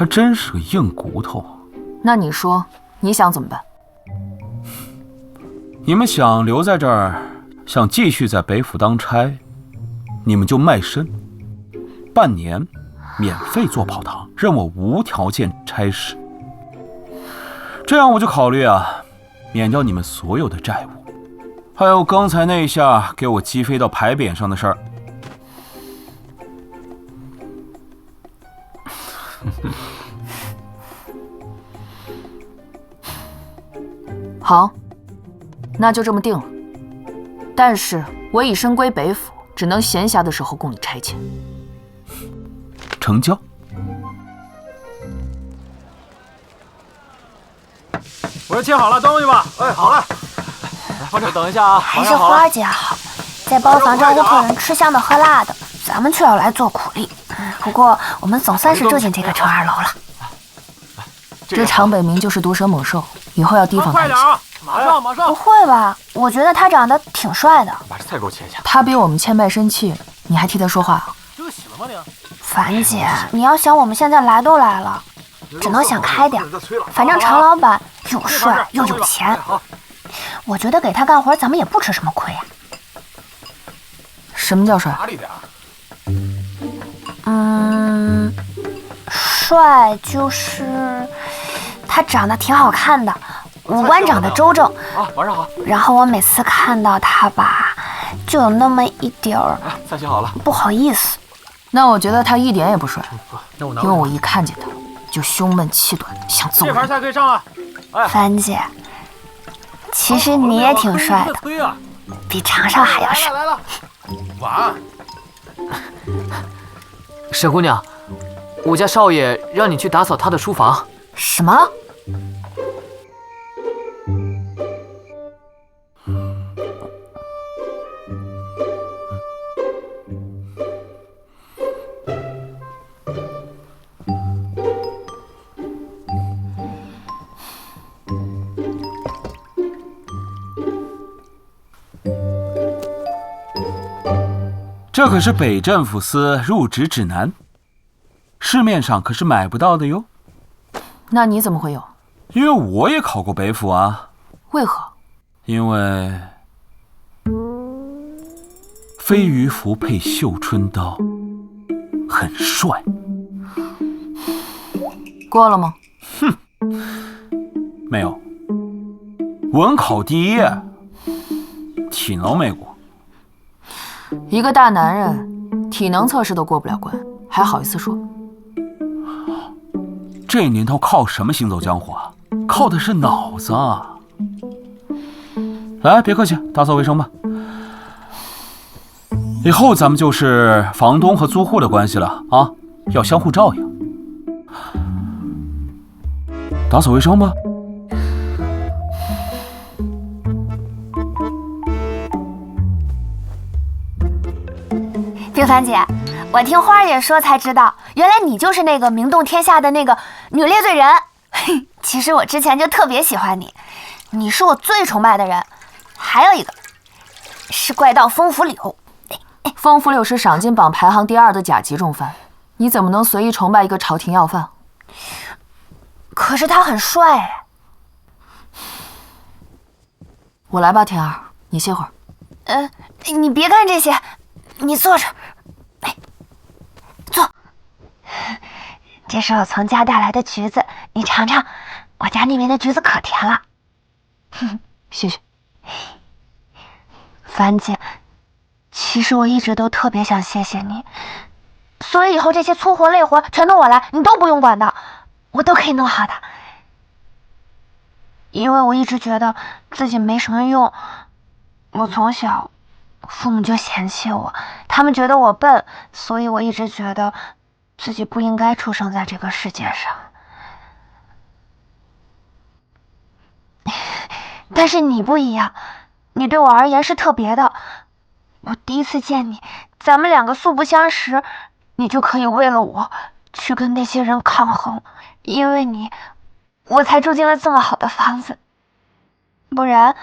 还真是个硬骨头。那你说，你想怎么办？你们想留在这儿，想继续在北府当差，你们就卖身，半年免费做跑堂，任我无条件差事。这样我就考虑免掉你们所有的债务，还有刚才那一下给我击飞到牌匾上的事儿。好，那就这么定了。但是我已身归北府，只能闲暇的时候供你差遣。成交。我这切好了，端过去吧。哎，好嘞。方丈，等一下啊。还是花姐好，在包房招呼客人吃香的喝辣的，咱们却要来做苦力。不过我们总算是住进这个12楼了。这长北明就是毒蛇猛兽，以后要提防他一些。马上马上！不会吧？我觉得他长得挺帅的。把这菜给我切一下。他比我们欠卖身契，你还替他说话啊？这洗了吗你？樊姐，你要想我们现在来都来了，只能想开点。反正常老板又帅又有钱，我觉得给他干活咱们也不吃什么亏呀。什么叫帅？哪里点？帅就是他长得挺好看的，五官长得周正啊，晚上好。然后我每次看到他吧，就有那么一点儿菜切好了，不好意思。那我觉得他一点也不帅，因为我一看见他就胸闷气短，想揍人。这盘菜可以上啊。哎，樊姐，其实你也挺帅的，比常少还要帅。来了，晚。沈姑娘，我家少爷让你去打扫他的书房。什么？这可是北镇抚司入职指南，市面上可是买不到的哟。那你怎么会有？因为我也考过北府啊。为何？因为飞鱼服配绣春刀，很帅。过了吗？哼，没有。文考第一，体能没过。一个大男人，体能测试都过不了关，还好意思说？这年头靠什么行走江湖啊？靠的是脑子啊！来，别客气，打扫卫生吧。以后咱们就是房东和租户的关系了啊，要相互照应。打扫卫生吧。冰凡姐，我听花姐说才知道，原来你就是那个名动天下的那个女猎罪人。其实我之前就特别喜欢你，你是我最崇拜的人。还有一个是怪盗风拂柳。风拂柳是赏金榜排行第2的甲级重犯，你怎么能随意崇拜一个朝廷要犯？可是他很帅。我来吧，天儿，你歇会儿。你别看这些，你坐着。坐。这是我从家带来的橘子，你尝尝，我家那边的橘子可甜了。谢谢。樊姐，其实我一直都特别想谢谢你，所以以后这些粗活累活全都我来，你都不用管的，我都可以弄好的。因为我一直觉得自己没什么用，我从小父母就嫌弃我，他们觉得我笨，所以我一直觉得自己不应该出生在这个世界上。但是你不一样，你对我而言是特别的。我第一次见你，咱们两个素不相识，你就可以为了我去跟那些人抗衡，因为你，我才住进了这么好的房子，不然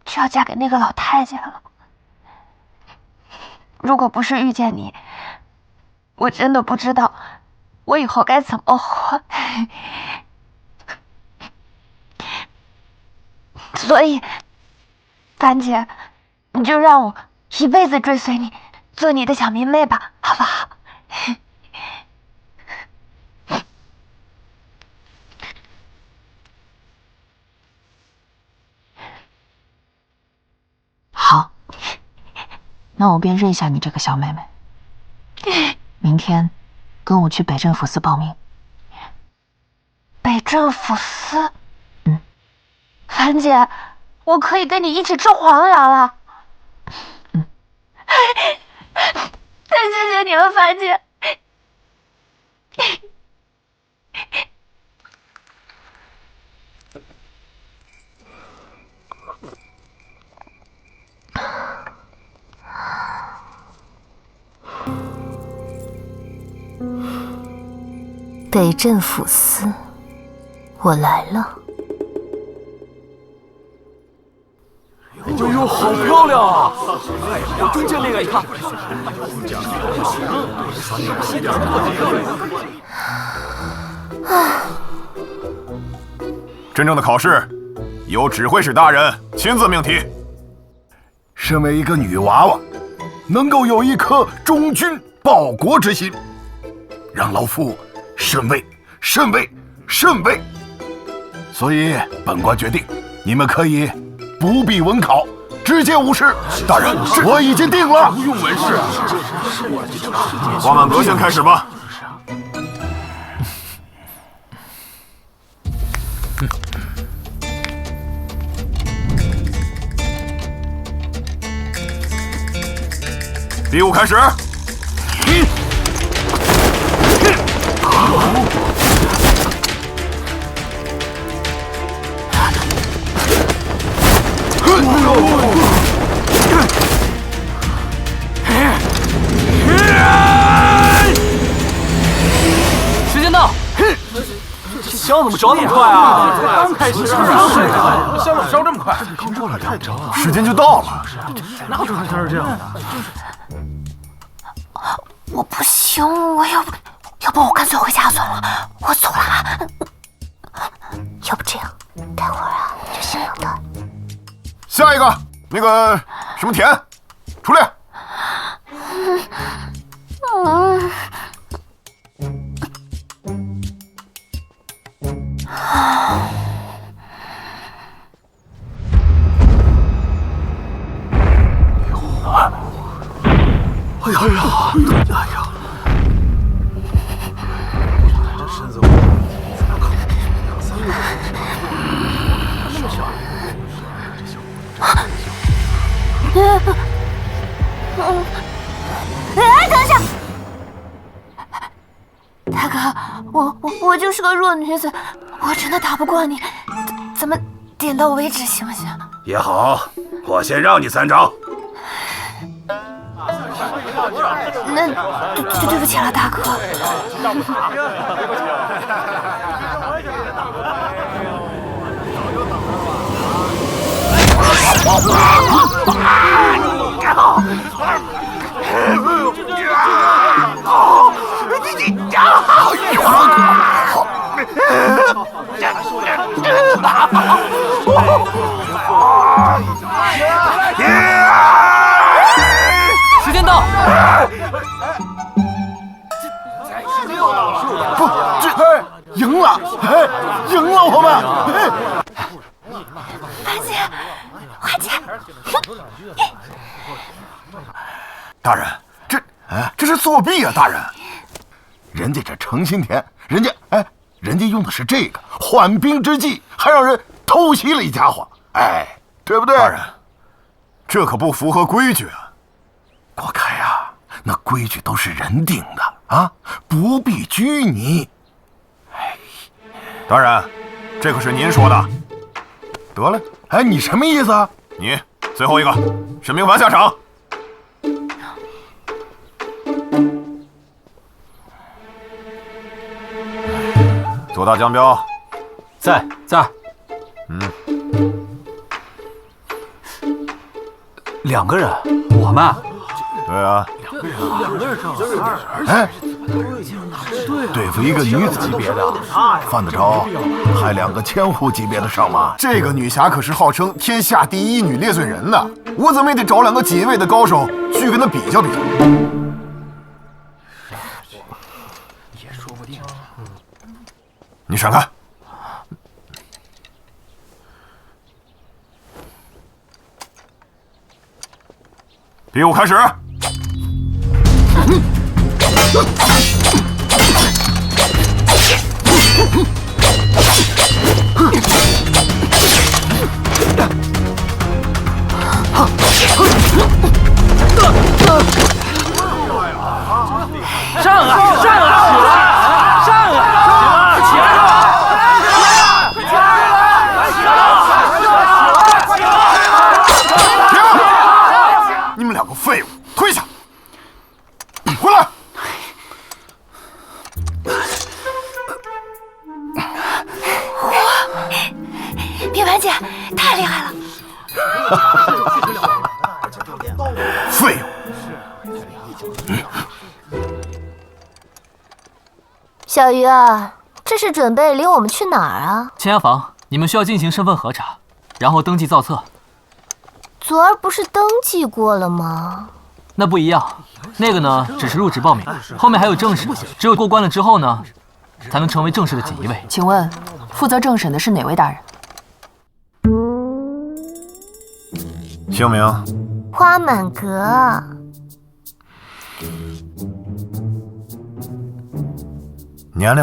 就要嫁给那个老太监了。如果不是遇见你，我真的不知道我以后该怎么活。所以，樊姐，你就让我一辈子追随你，做你的小迷妹吧，好不好？好，那我便认下你这个小妹妹。明天跟我去北镇抚司报名。北镇抚司？嗯。樊姐，我可以跟你一起吃皇粮了。嗯。太谢谢你了，樊姐。北镇抚司，我来了。哎呦，好漂亮啊！我中间那个，你看。真正的考试由指挥使大人亲自命题。身为一个女娃娃，能够有一颗忠君报国之心，让老夫甚慰甚慰甚慰。所以本官决定，你们可以不必文考，直接舞狮。大人，我已经定了。不用文试。花满阁先开始吧。比武开始。时间到！枪怎么着那么快啊？刚开始，枪怎么着这么快？刚过了2招，时间就到了。哪有传枪是这样的？我不行，要不我干脆回家算了，我走了啊。要不这样，待会儿啊就先让他。下一个，那个什么田，出来。哎呀！这身子那么小，等一下，大哥，我就是个弱女子，我真的打不过你，咱们点到为止行不行？也好，我先让你3招。那对不起了，大哥。时间到！不，赢了，赢了，我们！樊姐，花姐，大人，这是作弊啊！大人，人家这诚心田，人家用的是这个缓兵之计，还让人偷袭了一家伙，对不对？大人，这可不符合规矩啊！国开啊，那规矩都是人定的啊，不必拘泥。大人，这可是您说的。得了，你什么意思啊？你最后一个，沈明凡下场。左大江彪，在。2个人，我们。对啊。2个人正好。对付一个女子级别的，犯得着派2个千户级别的上吗？这个女侠可是号称天下第一女猎罪人呢，我怎么也得找2个几位的高手去跟她比较比较。也说不定。你闪开！比武开始！上啊！上啊！上啊！起来！你们2个废物，退下！回来！冰丸姐太厉害了！废物！小鱼儿，这是准备领我们去哪儿啊？签押房，你们需要进行身份核查，然后登记造册。昨儿不是登记过了吗？那不一样，那个呢只是入职报名，后面还有正式，只有过关了之后呢，才能成为正式的锦衣卫。请问，负责政审的是哪位大人？姓名？花满阁。年龄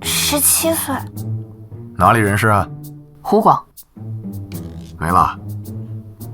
？17岁。哪里人士啊？湖广。没了。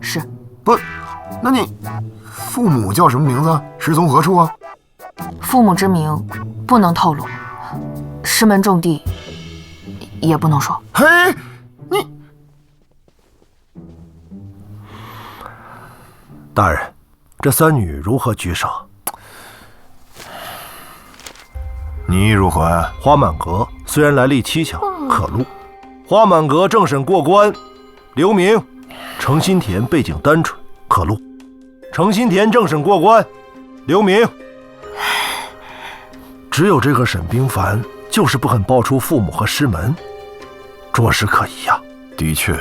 是。不，那你父母叫什么名字？师从何处啊？父母之名不能透露，师门重地也不能说。嘿，你大人，这3女如何取舍？你意如何呀？花满阁虽然来历蹊跷，可录。花满阁政审过关，留名。程新田背景单纯，可录。程新田政审过关，留名。只有这个沈冰凡，就是不肯报出父母和师门，着实可疑呀。的确，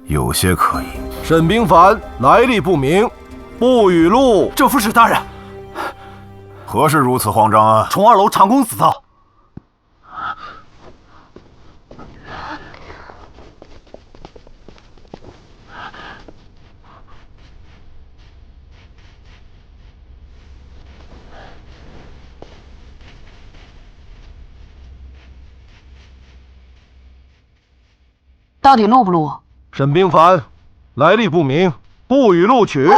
有些可疑。沈冰凡来历不明，不予录。正副使大人，何事如此慌张啊？崇2楼长公子到。到底录不录？沈冰凡来历不明，不予录取。录！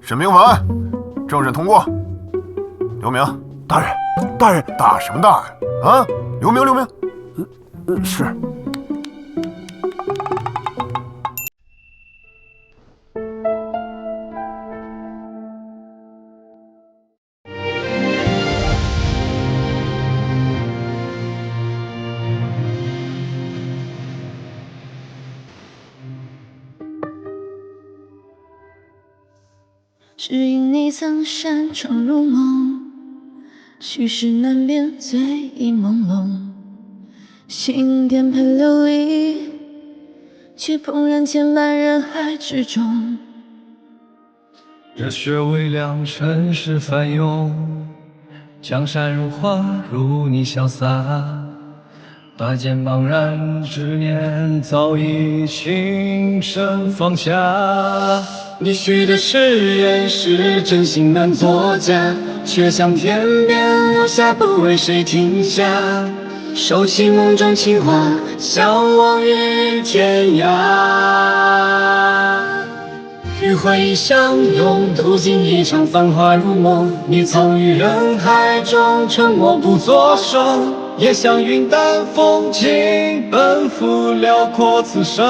沈冰凡，政审通过，留名。大人，大人，大什么大人啊？留名。是。只因你曾擅闯入梦，去世难辨醉意朦胧，心颠沛流离，却怦然千万人海之中。热血微凉，尘世翻涌，江山如画，如你潇洒。拔剑茫然，执念早已情深放下。你许的誓言是真心难作假，却像天边留下，不为谁停下。收起梦中情话，相忘于天涯。与回忆相拥，途经一场繁华如梦。你曾于人海中沉默不作声，也像云淡风轻，奔赴辽阔此生。